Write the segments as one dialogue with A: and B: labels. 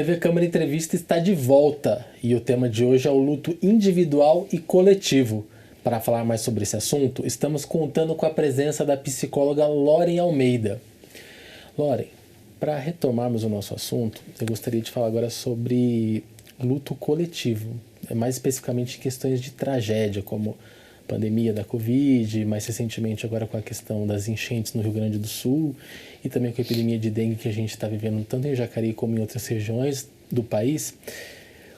A: TV Câmara Entrevista está de volta e o tema de hoje é o luto individual e coletivo. Para falar mais sobre esse assunto, estamos contando com a presença da psicóloga Loren Almeida. Loren, para retomarmos o nosso assunto, eu gostaria de falar agora sobre luto coletivo, mais especificamente questões de tragédia, como pandemia da Covid, mais recentemente agora com a questão das enchentes no Rio Grande do Sul e também com a epidemia de dengue que a gente está vivendo tanto em Jacareí como em outras regiões do país.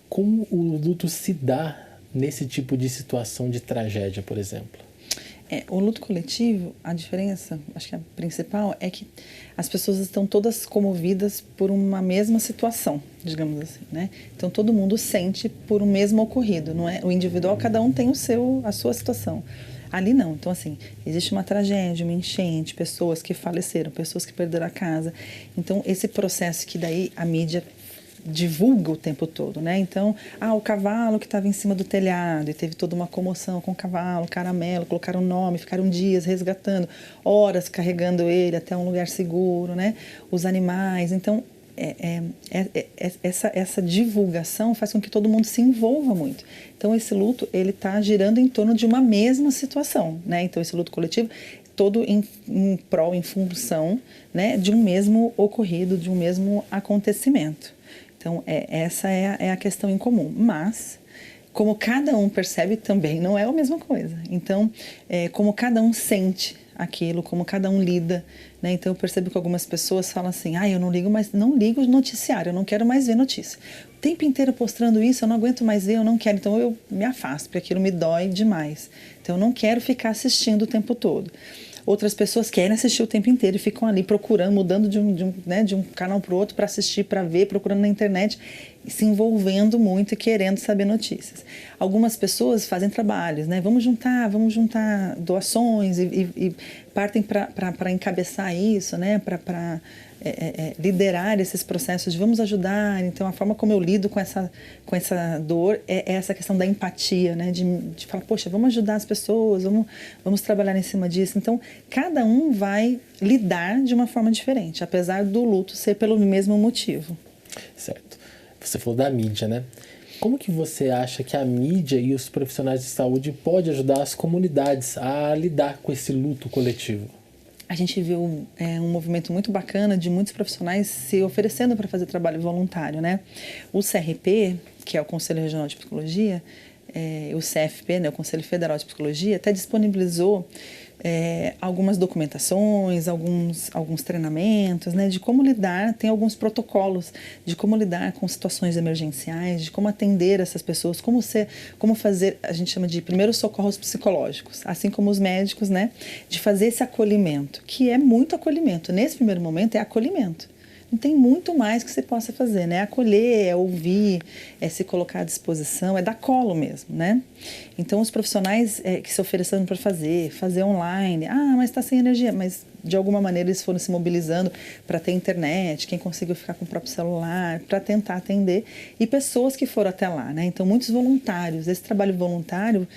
A: Como o luto se dá nesse tipo de situação de tragédia, por exemplo?
B: O luto coletivo, a diferença, acho que a principal, é que as pessoas estão todas comovidas por uma mesma situação, digamos assim, né? Então todo mundo sente por um mesmo ocorrido, não é? O individual, cada um tem a sua situação. Ali não. Então, assim, existe uma tragédia, uma enchente, pessoas que faleceram, pessoas que perderam a casa. Então, esse processo que daí a mídia divulga o tempo todo, né? Então, o cavalo que estava em cima do telhado e teve toda uma comoção com o cavalo, caramelo, colocaram o nome, ficaram dias resgatando, horas carregando ele até um lugar seguro, né? Os animais. Então, essa divulgação faz com que todo mundo se envolva muito. Então, esse luto, ele está girando em torno de uma mesma situação, né? Então, esse luto coletivo todo em prol, em função, né, de um mesmo ocorrido, de um mesmo acontecimento. Então, essa é a questão em comum. Mas, como cada um percebe, também não é a mesma coisa. Então, como cada um sente aquilo, como cada um lida, né? Então, eu percebo que algumas pessoas falam assim, eu não ligo o noticiário, eu não quero mais ver notícia. O tempo inteiro postando isso, eu não aguento mais ver, eu não quero. Então, eu me afasto, porque aquilo me dói demais. Então, eu não quero ficar assistindo o tempo todo. Outras pessoas querem assistir o tempo inteiro e ficam ali procurando, mudando de um canal para o outro para assistir, para ver, procurando na internet, se envolvendo muito e querendo saber notícias. Algumas pessoas fazem trabalhos, né? Vamos juntar doações e partem para encabeçar isso, né? Para liderar esses processos de vamos ajudar. Então, a forma como eu lido com essa dor é essa questão da empatia, né? De falar, poxa, vamos ajudar as pessoas, vamos trabalhar em cima disso. Então, cada um vai lidar de uma forma diferente, apesar do luto ser pelo mesmo motivo.
A: Certo. Você falou da mídia, né? Como que você acha que a mídia e os profissionais de saúde podem ajudar as comunidades a lidar com esse luto coletivo?
B: A gente viu um movimento muito bacana de muitos profissionais se oferecendo para fazer trabalho voluntário, né? O CRP, que é o Conselho Regional de Psicologia, o CFP, né, o Conselho Federal de Psicologia, até disponibilizou algumas documentações, alguns treinamentos, né, de como lidar, tem alguns protocolos de como lidar com situações emergenciais, de como atender essas pessoas, como fazer, a gente chama de primeiros socorros psicológicos, assim como os médicos, né, de fazer esse acolhimento, que é muito acolhimento. Nesse primeiro momento é acolhimento. Não tem muito mais que você possa fazer, né? É acolher, é ouvir, é se colocar à disposição, é dar colo mesmo, né? Então, os profissionais que se ofereceram para fazer online, mas está sem energia, mas de alguma maneira eles foram se mobilizando para ter internet, quem conseguiu ficar com o próprio celular, para tentar atender, e pessoas que foram até lá, né? Então, muitos voluntários. Esse trabalho voluntário,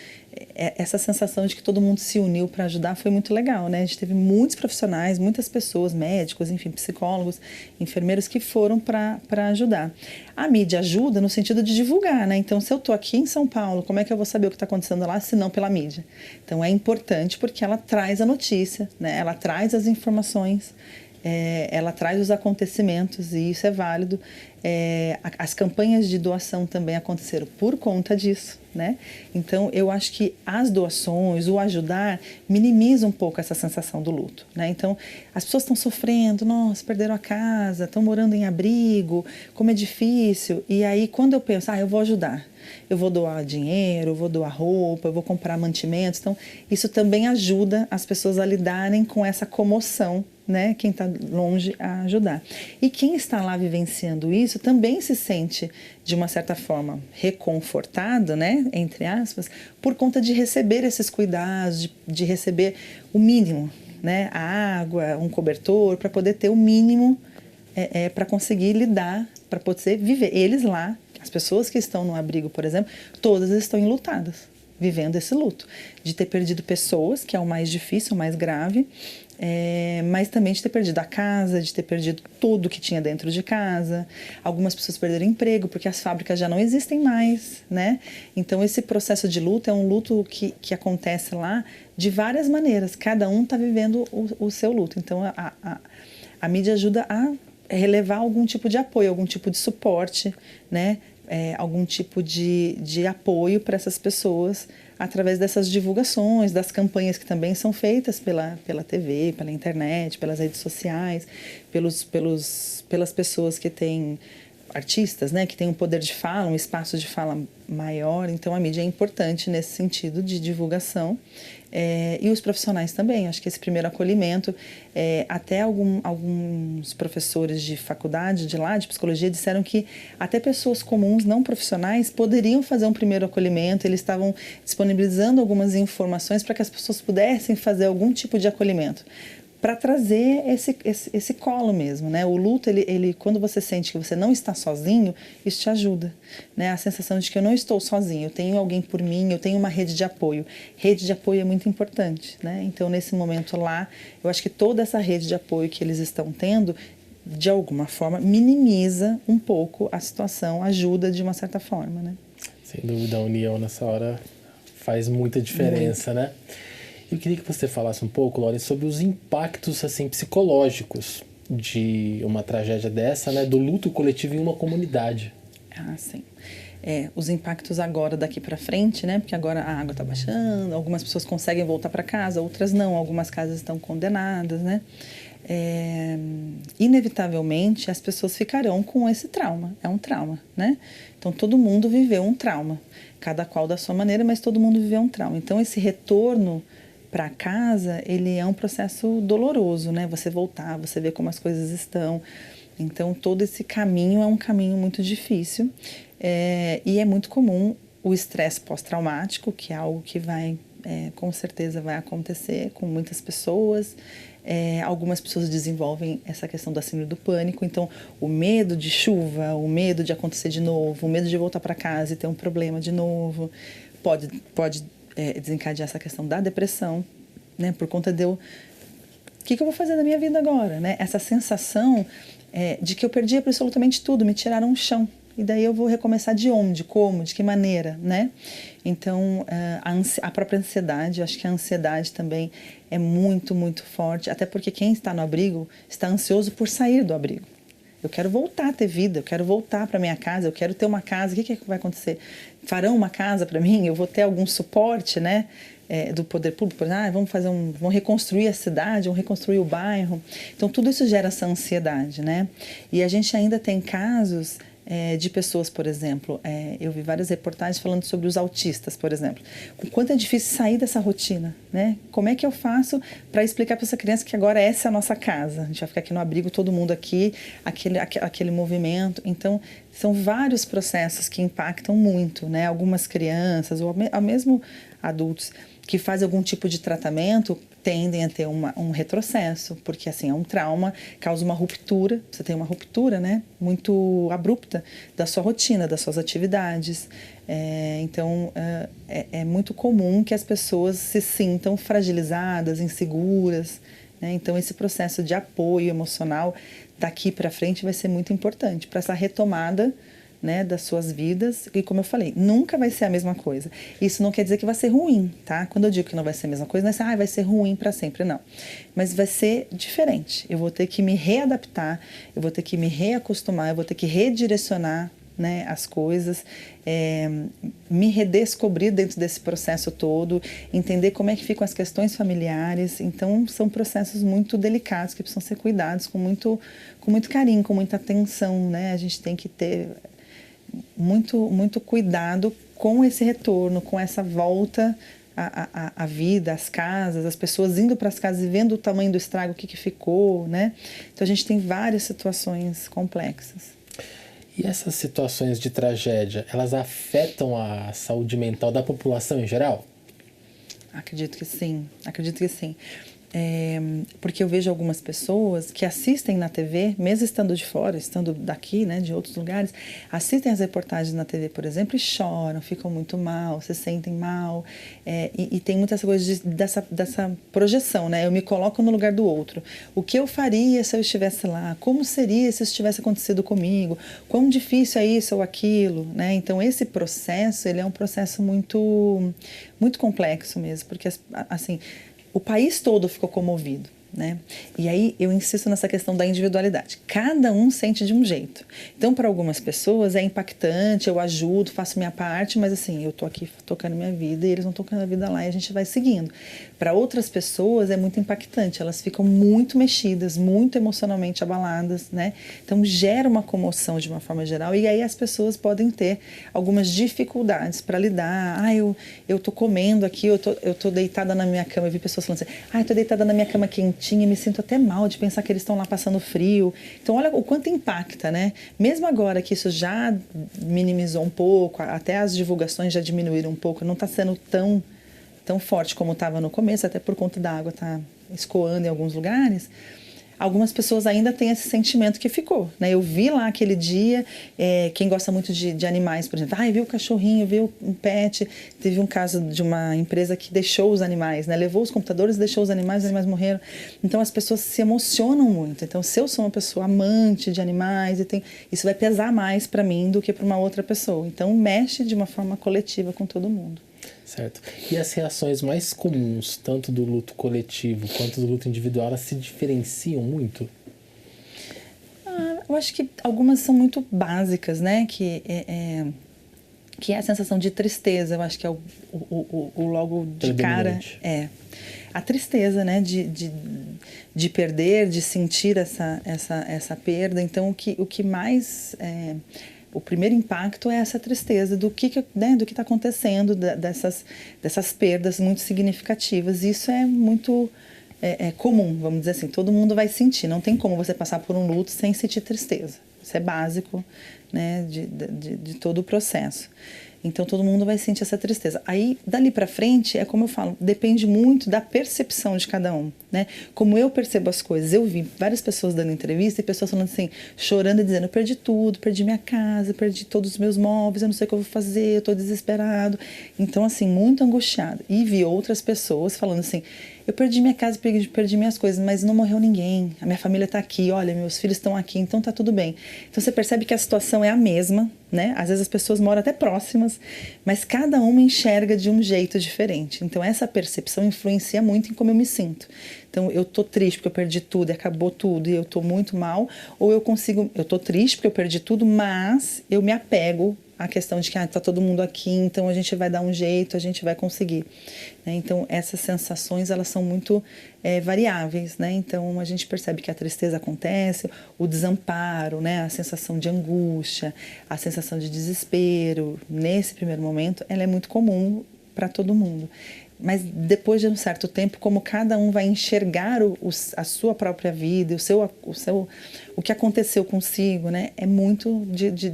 B: essa sensação de que todo mundo se uniu para ajudar foi muito legal, né? A gente teve muitos profissionais, muitas pessoas, médicos, enfim, psicólogos, enfermeiros que foram para ajudar. A mídia ajuda no sentido de divulgar, né? Então, se eu estou aqui em São Paulo, como é que eu vou saber o que está acontecendo lá, se não pela mídia? Então, é importante porque ela traz a notícia, né? Ela traz as informações, ela traz os acontecimentos e isso é válido. As campanhas de doação também aconteceram por conta disso, né? Então, eu acho que as doações, o ajudar, minimiza um pouco essa sensação do luto, né? Então, as pessoas estão sofrendo, nossa, perderam a casa, estão morando em abrigo, como é difícil. E aí, quando eu penso, eu vou ajudar, eu vou doar dinheiro, eu vou doar roupa, eu vou comprar mantimentos. Então, isso também ajuda as pessoas a lidarem com essa comoção, né? Quem está longe a ajudar. E quem está lá vivenciando isso também se sente, de uma certa forma, reconfortado, né? Entre aspas, por conta de receber esses cuidados, de receber o mínimo, né? A água, um cobertor, para poder ter o mínimo para conseguir lidar, para poder viver. Eles lá, as pessoas que estão no abrigo, por exemplo, todas estão enlutadas. vivendo esse luto, de ter perdido pessoas, que é o mais difícil, o mais grave, mas também de ter perdido a casa, de ter perdido tudo que tinha dentro de casa. Algumas pessoas perderam emprego porque as fábricas já não existem mais, né? Então esse processo de luto é um luto que acontece lá de várias maneiras. Cada um está vivendo o seu luto. Então a mídia ajuda a relevar algum tipo de apoio, algum tipo de suporte, né? Algum tipo de apoio para essas pessoas através dessas divulgações, das campanhas que também são feitas pela TV, pela internet, pelas redes sociais, pelas pessoas que têm artistas, né, que têm um poder de fala, um espaço de fala maior. Então a mídia é importante nesse sentido de divulgação. E os profissionais também, acho que esse primeiro acolhimento, até alguns professores de faculdade de lá, de psicologia, disseram que até pessoas comuns, não profissionais, poderiam fazer um primeiro acolhimento. Eles estavam disponibilizando algumas informações para que as pessoas pudessem fazer algum tipo de acolhimento, para trazer esse colo mesmo, né? O luto, ele, quando você sente que você não está sozinho, isso te ajuda, né? A sensação de que eu não estou sozinho, eu tenho alguém por mim, eu tenho uma rede de apoio. Rede de apoio é muito importante, né? Então, nesse momento lá, eu acho que toda essa rede de apoio que eles estão tendo, de alguma forma, minimiza um pouco a situação, ajuda de uma certa forma, né?
A: Sem dúvida, a união nessa hora faz muita diferença, né? Eu queria que você falasse um pouco, Lore, sobre os impactos assim, psicológicos de uma tragédia dessa, né, do luto coletivo em uma comunidade.
B: Ah, sim. Os impactos agora daqui para frente, né? Porque agora a água está baixando, algumas pessoas conseguem voltar para casa, outras não, algumas casas estão condenadas, né? Inevitavelmente as pessoas ficarão com esse trauma, é um trauma, né? Então todo mundo viveu um trauma, cada qual da sua maneira, mas todo mundo viveu um trauma. Então esse retorno para casa, ele é um processo doloroso, né? Você voltar, você ver como as coisas estão. Então, todo esse caminho é um caminho muito difícil. E é muito comum o estresse pós-traumático, que é algo que com certeza vai acontecer com muitas pessoas. Algumas pessoas desenvolvem essa questão da síndrome do pânico. Então, o medo de chuva, o medo de acontecer de novo, o medo de voltar para casa e ter um problema de novo, pode desencadear essa questão da depressão, né? Por conta de o que eu vou fazer da minha vida agora, né? Essa sensação de que eu perdi absolutamente tudo, me tiraram o chão. E daí eu vou recomeçar de onde, como, de que maneira, né? Então, a própria ansiedade, acho que a ansiedade também é muito, muito forte, até porque quem está no abrigo está ansioso por sair do abrigo. Eu quero voltar a ter vida, eu quero voltar para minha casa, eu quero ter uma casa. O que vai acontecer? Farão uma casa para mim? Eu vou ter algum suporte, né, do poder público? Vamos reconstruir a cidade, vamos reconstruir o bairro. Então, tudo isso gera essa ansiedade, né? E a gente ainda tem casos de pessoas, por exemplo, eu vi várias reportagens falando sobre os autistas, por exemplo. O quanto é difícil sair dessa rotina, né? Como é que eu faço para explicar para essa criança que agora essa é a nossa casa? A gente vai ficar aqui no abrigo, todo mundo aqui, aquele movimento. Então, são vários processos que impactam muito, né? Algumas crianças, ou mesmo adultos, que fazem algum tipo de tratamento, tendem a ter um retrocesso, porque assim, é um trauma, causa uma ruptura, você tem uma ruptura, né, muito abrupta da sua rotina, das suas atividades. Então, é muito comum que as pessoas se sintam fragilizadas, inseguras, né? Então, esse processo de apoio emocional daqui para frente vai ser muito importante para essa retomada, né, das suas vidas. E como eu falei, nunca vai ser a mesma coisa. Isso não quer dizer que vai ser ruim, tá? Quando eu digo que não vai ser a mesma coisa, não é assim, vai ser ruim para sempre, não. Mas vai ser diferente. Eu vou ter que me readaptar, eu vou ter que me reacostumar, eu vou ter que redirecionar, né, as coisas, me redescobrir dentro desse processo todo, entender como é que ficam as questões familiares. Então, são processos muito delicados que precisam ser cuidados com muito carinho, com muita atenção, né? A gente tem que ter muito, muito cuidado com esse retorno, com essa volta à vida, às casas, as pessoas indo para as casas e vendo o tamanho do estrago, o que ficou, né? Então, a gente tem várias situações complexas.
A: E essas situações de tragédia, elas afetam a saúde mental da população em geral?
B: Acredito que sim, acredito que sim. Porque eu vejo algumas pessoas que assistem na TV, mesmo estando de fora, estando daqui, né, de outros lugares, assistem as reportagens na TV, por exemplo, e choram, ficam muito mal, se sentem mal, e tem muitas coisas dessa projeção, né? Eu me coloco no lugar do outro. O que eu faria se eu estivesse lá? Como seria se isso tivesse acontecido comigo? Quão difícil é isso ou aquilo, né? Então, esse processo, ele é um processo muito, muito complexo mesmo, porque, assim, o país todo ficou comovido, né? E aí eu insisto nessa questão da individualidade. Cada um sente de um jeito. Então, para algumas pessoas é impactante, eu ajudo, faço minha parte, mas assim, eu tô aqui tocando minha vida e eles vão tocando a vida lá e a gente vai seguindo. Para outras pessoas é muito impactante, elas ficam muito mexidas, muito emocionalmente abaladas, né? Então, gera uma comoção de uma forma geral e aí as pessoas podem ter algumas dificuldades para lidar. Eu tô comendo aqui, eu tô deitada na minha cama. Eu vi pessoas falando assim, eu tô deitada na minha cama quentinha, me sinto até mal de pensar que eles estão lá passando frio. Então, olha o quanto impacta, né? Mesmo agora que isso já minimizou um pouco, até as divulgações já diminuíram um pouco, não está sendo tão forte como estava no começo, até por conta da água estar escoando em alguns lugares. Algumas pessoas ainda têm esse sentimento que ficou, né? Eu vi lá aquele dia, quem gosta muito de animais, por exemplo, viu o cachorrinho, viu um pet. Teve um caso de uma empresa que deixou os animais, né? Levou os computadores e deixou os animais morreram. Então as pessoas se emocionam muito. Então, se eu sou uma pessoa amante de animais, isso vai pesar mais para mim do que para uma outra pessoa. Então, mexe de uma forma coletiva com todo mundo.
A: Certo. E as reações mais comuns, tanto do luto coletivo quanto do luto individual, elas se diferenciam muito?
B: Eu acho que algumas são muito básicas, né? Que é a sensação de tristeza. Eu acho que é o logo de cara. A tristeza, né? De perder, de sentir essa perda. Então, o que mais... O primeiro impacto é essa tristeza do que está acontecendo, dessas perdas muito significativas. Isso é muito comum, vamos dizer assim, todo mundo vai sentir. Não tem como você passar por um luto sem sentir tristeza. Isso é básico, né, de todo o processo. Então, todo mundo vai sentir essa tristeza. Aí, dali para frente, é como eu falo, depende muito da percepção de cada um, né? Como eu percebo as coisas. Eu vi várias pessoas dando entrevista e pessoas falando assim, chorando e dizendo, eu perdi tudo, perdi minha casa, perdi todos os meus móveis, eu não sei o que eu vou fazer, eu tô desesperado. Então, assim, muito angustiado. E vi outras pessoas falando assim, eu perdi minha casa, perdi minhas coisas, mas não morreu ninguém. A minha família está aqui, olha, meus filhos estão aqui, então tá tudo bem. Então você percebe que a situação é a mesma, né? Às vezes as pessoas moram até próximas, mas cada uma enxerga de um jeito diferente. Então essa percepção influencia muito em como eu me sinto. Então eu tô triste porque eu perdi tudo e acabou tudo e eu tô muito mal, ou eu tô triste porque eu perdi tudo, mas eu me apego a questão de que tá todo mundo aqui, então a gente vai dar um jeito, a gente vai conseguir, né? Então essas sensações, elas são muito variáveis, né? Então a gente percebe que a tristeza acontece, o desamparo, né? A sensação de angústia, a sensação de desespero, nesse primeiro momento, ela é muito comum para todo mundo. Mas depois de um certo tempo, como cada um vai enxergar a sua própria vida, o que aconteceu consigo, né? É muito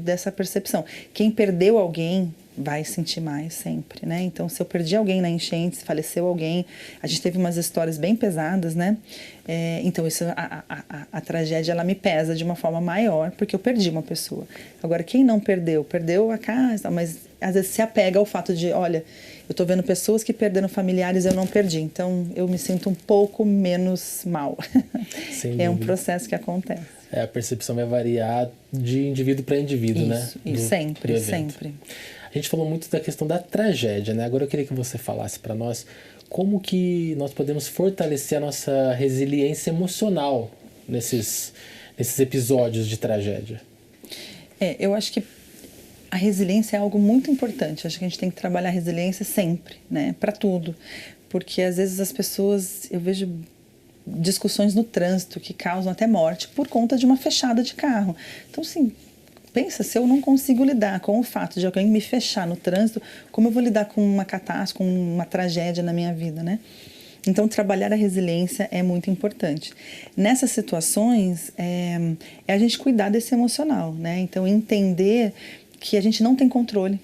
B: dessa percepção. Quem perdeu alguém vai sentir mais sempre, né? Então, se eu perdi alguém na enchente, se faleceu alguém, a gente teve umas histórias bem pesadas, né? Então, isso, a tragédia, ela me pesa de uma forma maior, porque eu perdi uma pessoa. Agora, quem não perdeu a casa, mas às vezes se apega ao fato de, olha, eu tô vendo pessoas que perderam familiares, eu não perdi, então eu me sinto um pouco menos mal. É um processo que acontece.
A: A percepção vai variar de indivíduo para indivíduo, né?
B: Isso, sempre.
A: A gente falou muito da questão da tragédia, né? Agora eu queria que você falasse para nós como que nós podemos fortalecer a nossa resiliência emocional nesses episódios de tragédia.
B: Eu acho que a resiliência é algo muito importante. Acho que a gente tem que trabalhar a resiliência sempre, né? Para tudo. Porque às vezes as pessoas, eu vejo discussões no trânsito que causam até morte por conta de uma fechada de carro. Então, assim, pensa, se eu não consigo lidar com o fato de alguém me fechar no trânsito, como eu vou lidar com uma catástrofe, com uma tragédia na minha vida, né? Então, trabalhar a resiliência é muito importante. Nessas situações, é a gente cuidar desse emocional, né? Então, entender que a gente não tem controle.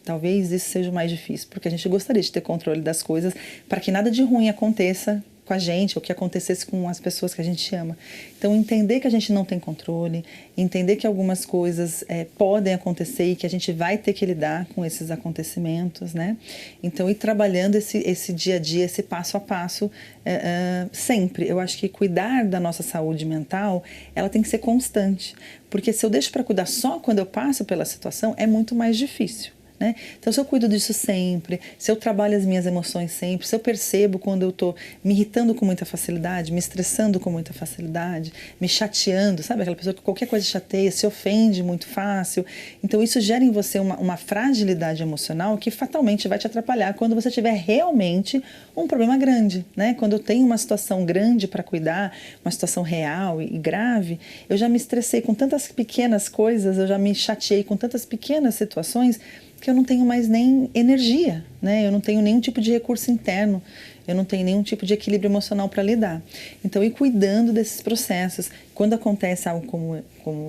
B: Talvez isso seja o mais difícil, porque a gente gostaria de ter controle das coisas para que nada de ruim aconteça com a gente, ou que acontecesse com as pessoas que a gente ama. Então, entender que a gente não tem controle, entender que algumas coisas podem acontecer e que a gente vai ter que lidar com esses acontecimentos, né? Então, ir trabalhando esse dia a dia, esse passo a passo, sempre. Eu acho que cuidar da nossa saúde mental, ela tem que ser constante. Porque se eu deixo para cuidar só quando eu passo pela situação, é muito mais difícil. Né? Então, se eu cuido disso sempre, se eu trabalho as minhas emoções sempre, se eu percebo quando eu estou me irritando com muita facilidade, me estressando com muita facilidade, me chateando, sabe? Aquela pessoa que qualquer coisa chateia, se ofende muito fácil. Então, isso gera em você uma fragilidade emocional que fatalmente vai te atrapalhar quando você tiver realmente um problema grande. Né? Quando eu tenho uma situação grande para cuidar, uma situação real e grave, eu já me estressei com tantas pequenas coisas, eu já me chateei com tantas pequenas situações que eu não tenho mais nem energia, né? Eu não tenho nenhum tipo de recurso interno, eu não tenho nenhum tipo de equilíbrio emocional para lidar. Então, ir cuidando desses processos. Quando acontece algo como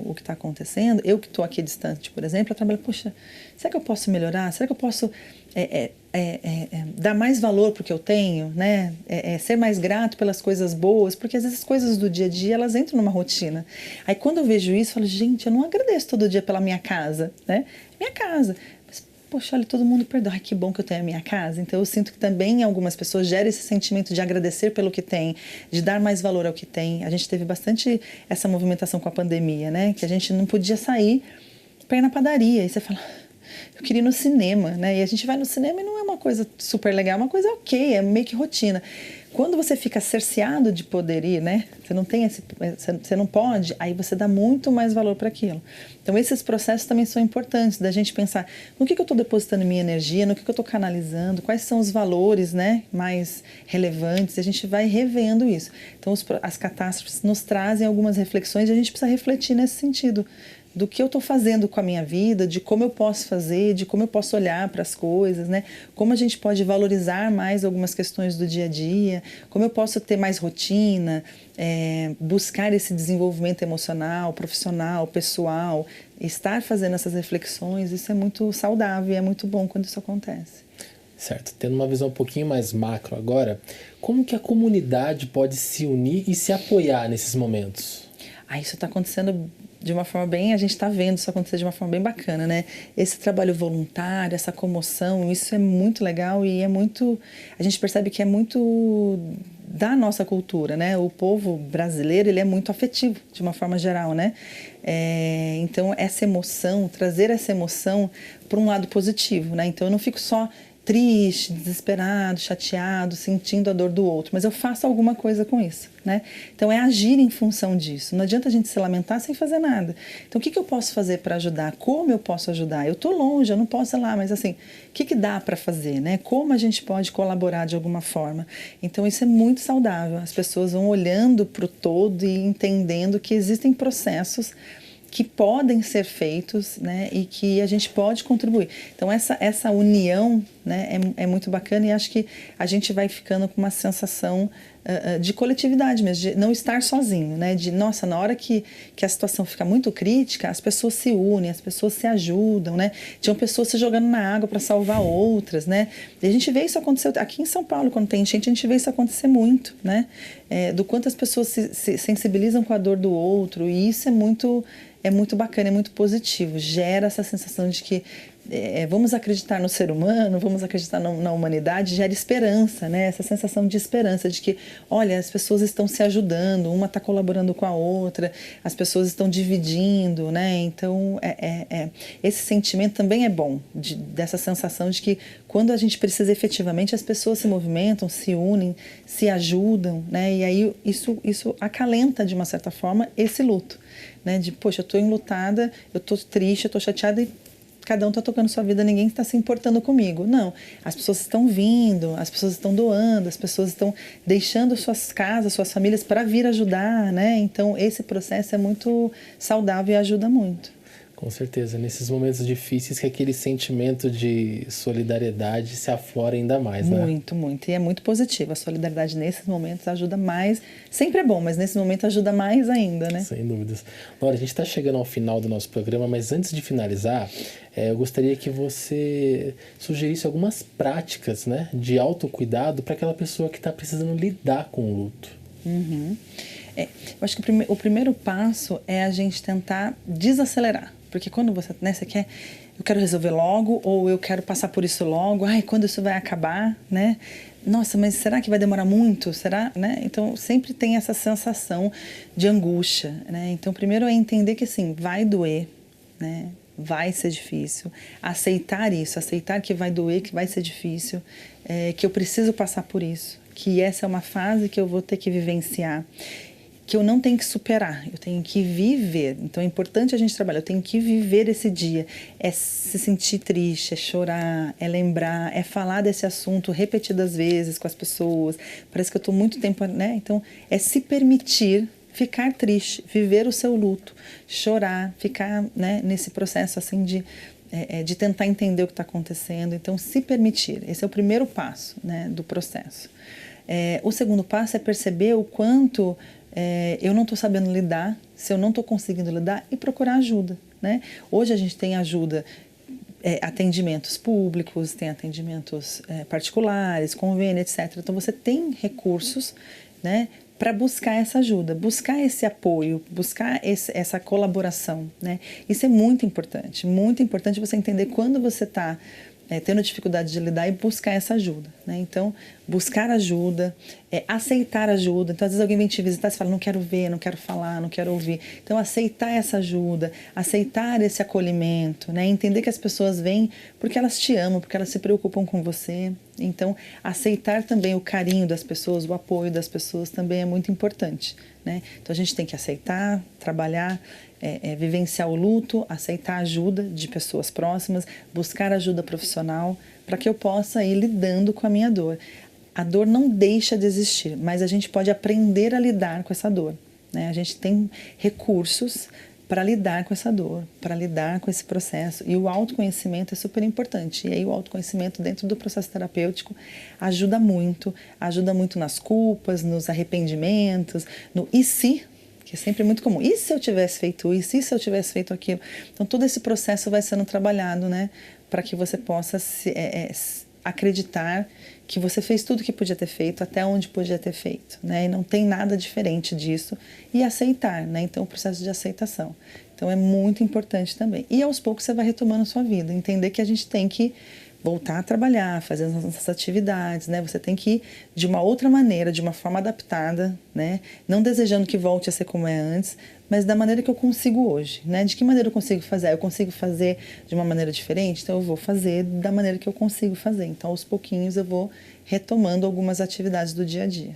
B: o que está acontecendo, eu que estou aqui distante, por exemplo, eu trabalho, poxa, será que eu posso melhorar? Será que eu posso dar mais valor para o que eu tenho, né? Ser mais grato pelas coisas boas, porque às vezes as coisas do dia a dia, elas entram numa rotina. Aí, quando eu vejo isso, eu falo, gente, eu não agradeço todo dia pela minha casa, né? Minha casa. Poxa, olha, todo mundo perdoa. Ai, que bom que eu tenho a minha casa. Então, eu sinto que também algumas pessoas geram esse sentimento de agradecer pelo que tem, de dar mais valor ao que tem. A gente teve bastante essa movimentação com a pandemia, né? Que a gente não podia sair para ir na padaria. E você fala, eu queria ir no cinema, né? E a gente vai no cinema e não é uma coisa super legal, é uma coisa ok, é meio que rotina. Quando você fica cerceado de poder ir, né? Você não tem você não pode, aí você dá muito mais valor para aquilo. Então, esses processos também são importantes, da gente pensar no que eu estou depositando minha energia, no que eu estou canalizando, quais são os valores, né, mais relevantes, e a gente vai revendo isso. Então, as catástrofes nos trazem algumas reflexões e a gente precisa refletir nesse sentido. Do que eu estou fazendo com a minha vida, de como eu posso fazer, de como eu posso olhar para as coisas, né? Como a gente pode valorizar mais algumas questões do dia a dia, como eu posso ter mais rotina, buscar esse desenvolvimento emocional, profissional, pessoal, estar fazendo essas reflexões, isso é muito saudável e é muito bom quando isso acontece.
A: Certo. Tendo uma visão um pouquinho mais macro agora, como que a comunidade pode se unir e se apoiar nesses momentos?
B: Isso está acontecendo de uma forma bem, a gente está vendo isso acontecer de uma forma bem bacana, né? Esse trabalho voluntário, essa comoção, isso é muito legal e a gente percebe que é muito da nossa cultura, né? O povo brasileiro, ele é muito afetivo, de uma forma geral, né? Então, essa emoção, trazer essa emoção para um lado positivo, né? Então, eu não fico só triste, desesperado, chateado, sentindo a dor do outro, mas eu faço alguma coisa com isso, né? Então, é agir em função disso. Não adianta a gente se lamentar sem fazer nada. Então, o que eu posso fazer para ajudar? Como eu posso ajudar? Eu estou longe, eu não posso ir lá, mas assim, o que dá para fazer, né? Como a gente pode colaborar de alguma forma? Então, isso é muito saudável. As pessoas vão olhando para o todo e entendendo que existem processos que podem ser feitos, né, e que a gente pode contribuir. Então, essa união, né, é muito bacana e acho que a gente vai ficando com uma sensação de coletividade mesmo, de não estar sozinho, né, de, nossa, na hora que a situação fica muito crítica, as pessoas se unem, as pessoas se ajudam, né, tinham pessoas se jogando na água para salvar outras, né, e a gente vê isso acontecer, aqui em São Paulo, quando tem enchente, a gente vê isso acontecer muito, né, do quanto as pessoas se sensibilizam com a dor do outro, e isso é muito bacana, é muito positivo, gera essa sensação de que vamos acreditar no ser humano, vamos acreditar na humanidade, gera esperança, né? Essa sensação de esperança, de que, olha, as pessoas estão se ajudando, uma está colaborando com a outra, as pessoas estão dividindo, né? Então, esse sentimento também é bom, dessa sensação de que quando a gente precisa efetivamente, as pessoas se movimentam, se unem, se ajudam, né? E aí isso acalenta, de uma certa forma, esse luto, né? De, poxa, eu estou enlutada, eu estou triste, eu estou chateada e cada um está tocando sua vida, ninguém está se importando comigo. Não, as pessoas estão vindo, as pessoas estão doando, as pessoas estão deixando suas casas, suas famílias para vir ajudar, né? Então, esse processo é muito saudável e ajuda muito.
A: Com certeza, nesses momentos difíceis que aquele sentimento de solidariedade se aflora ainda mais, né?
B: Muito, muito. E é muito positivo. A solidariedade nesses momentos ajuda mais. Sempre é bom, mas nesse momento ajuda mais ainda, né?
A: Sem dúvidas. Laura, a gente está chegando ao final do nosso programa, mas antes de finalizar, eu gostaria que você sugerisse algumas práticas, né, de autocuidado para aquela pessoa que está precisando lidar com o luto.
B: Eu acho que o primeiro passo é a gente tentar desacelerar. Porque quando você quer, eu quero resolver logo, ou eu quero passar por isso logo, quando isso vai acabar, né? Nossa, mas será que vai demorar muito? Será, né? Então, sempre tem essa sensação de angústia, né? Então, primeiro é entender que, assim, vai doer, né? Vai ser difícil. Aceitar isso, aceitar que vai doer, que vai ser difícil, que eu preciso passar por isso, que essa é uma fase que eu vou ter que vivenciar, que eu não tenho que superar, eu tenho que viver. Então é importante a gente trabalhar, eu tenho que viver esse dia. É se sentir triste, é chorar, é lembrar, é falar desse assunto repetidas vezes com as pessoas. Parece que eu estou muito tempo, né? Então é se permitir ficar triste, viver o seu luto, chorar, ficar, né, nesse processo assim de tentar entender o que está acontecendo. Então se permitir, esse é o primeiro passo, né, do processo. O segundo passo é perceber o quanto eu não estou sabendo lidar, se eu não estou conseguindo lidar, e procurar ajuda, né? Hoje a gente tem ajuda, atendimentos públicos, tem atendimentos particulares, convênio, etc. Então você tem recursos, né, para buscar essa ajuda, buscar esse apoio, buscar essa colaboração, né? Isso é muito importante você entender quando você está tendo dificuldade de lidar e buscar essa ajuda, né? Então, buscar ajuda, aceitar ajuda. Então, às vezes alguém vem te visitar e você fala, não quero ver, não quero falar, não quero ouvir. Então, aceitar essa ajuda, aceitar esse acolhimento, né? Entender que as pessoas vêm porque elas te amam, porque elas se preocupam com você. Então, aceitar também o carinho das pessoas, o apoio das pessoas também é muito importante, né? Então, a gente tem que aceitar, trabalhar, vivenciar o luto, aceitar ajuda de pessoas próximas, buscar ajuda profissional para que eu possa ir lidando com a minha dor. A dor não deixa de existir, mas a gente pode aprender a lidar com essa dor, né? A gente tem recursos para lidar com essa dor, para lidar com esse processo. E o autoconhecimento é super importante. E aí o autoconhecimento dentro do processo terapêutico ajuda muito nas culpas, nos arrependimentos, no e se, que é sempre muito comum. E se eu tivesse feito isso? E se eu tivesse feito aquilo? Então, todo esse processo vai sendo trabalhado, né? Para que você possa acreditar que você fez tudo que podia ter feito, até onde podia ter feito, né? E não tem nada diferente disso. E aceitar, né? Então, o processo de aceitação. Então, é muito importante também. E, aos poucos, você vai retomando a sua vida. Entender que a gente tem que voltar a trabalhar, fazer as nossas atividades, né? Você tem que ir de uma outra maneira, de uma forma adaptada, né? Não desejando que volte a ser como é antes, mas da maneira que eu consigo hoje, né? De que maneira eu consigo fazer? Eu consigo fazer de uma maneira diferente? Então eu vou fazer da maneira que eu consigo fazer. Então aos pouquinhos eu vou retomando algumas atividades do dia a dia.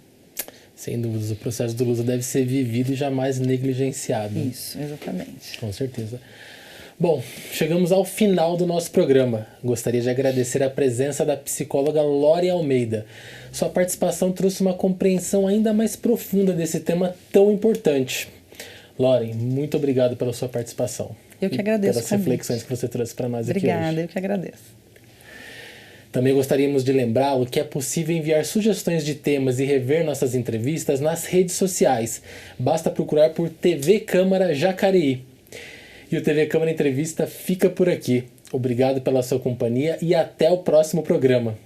A: Sem dúvidas, o processo do luto deve ser vivido e jamais negligenciado.
B: Isso, exatamente.
A: Com certeza. Bom, chegamos ao final do nosso programa. Gostaria de agradecer a presença da psicóloga Lore Almeida. Sua participação trouxe uma compreensão ainda mais profunda desse tema tão importante. Lore, muito obrigado pela sua participação.
B: Eu que agradeço.
A: Pelas reflexões que você trouxe para nós aqui hoje.
B: Obrigada, eu que agradeço.
A: Também gostaríamos de lembrá-lo que é possível enviar sugestões de temas e rever nossas entrevistas nas redes sociais. Basta procurar por TV Câmara Jacareí. E o TV Câmara Entrevista fica por aqui. Obrigado pela sua companhia e até o próximo programa.